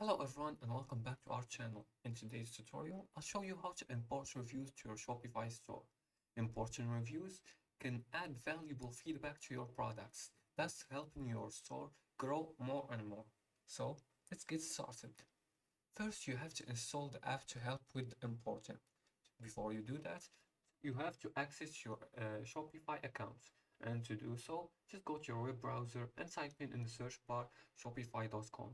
Hello everyone and welcome back to our channel. In today's tutorial, I'll show you how to import reviews to your Shopify store. Importing reviews can add valuable feedback to your products, thus helping your store grow more and more. So let's get started. First, you have to install the app to help with importing. Before you do that, you have to access your Shopify account. And to do so, just go to your web browser and type in the search bar shopify.com.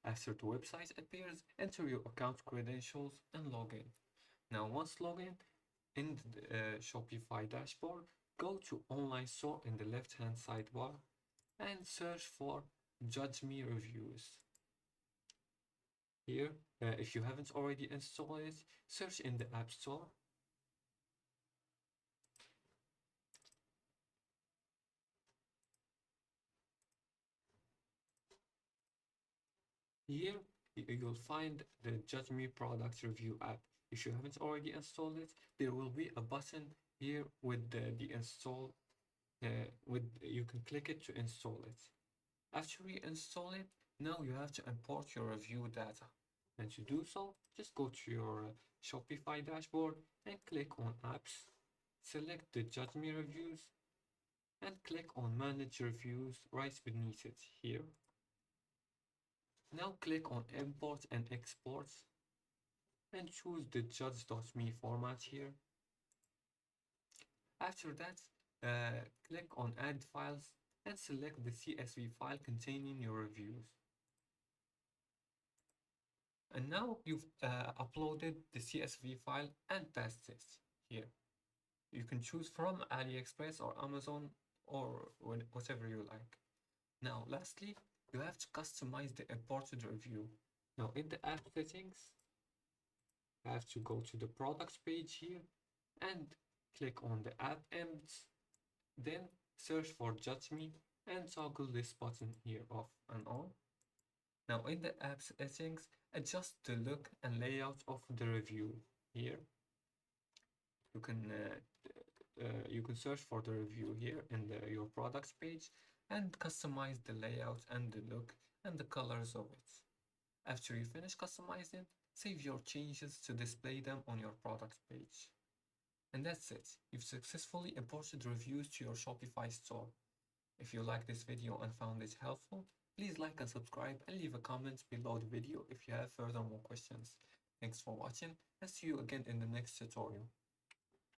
After the website appears, enter your account credentials and log in. Now, once logged in the Shopify dashboard, go to Online Store in the left-hand sidebar and search for Judge Me Reviews. Here, if you haven't already installed it, search in the App Store. Here, you'll find the Judge Me Product Review app. If you haven't already installed it, there will be a button here with the install. You can click it to install it. After you install it, now you have to import your review data. And to do so, just go to your Shopify dashboard and click on Apps. Select the Judge Me Reviews and click on Manage Reviews right beneath it here. Now click on Import and Export and choose the judge.me format here. After that, click on Add Files and select the CSV file containing your reviews. And now you've uploaded the CSV file and paste it here. You can choose from AliExpress or Amazon or whatever you like. Now, lastly, you have to customize the imported review. Now, in the app settings, you have to go to the products page here and click on the app embeds. Then search for Judge Me and toggle this button here off and on. Now, in the app settings, adjust the look and layout of the review here. You can search for the review here in your products page and customize the layout and the look and the colors of it. After you finish customizing, save your changes to display them on your products page. And that's it. You've successfully imported reviews to your Shopify store. If you liked this video and found it helpful, please like and subscribe and leave a comment below the video if you have further more questions. Thanks for watching and see you again in the next tutorial.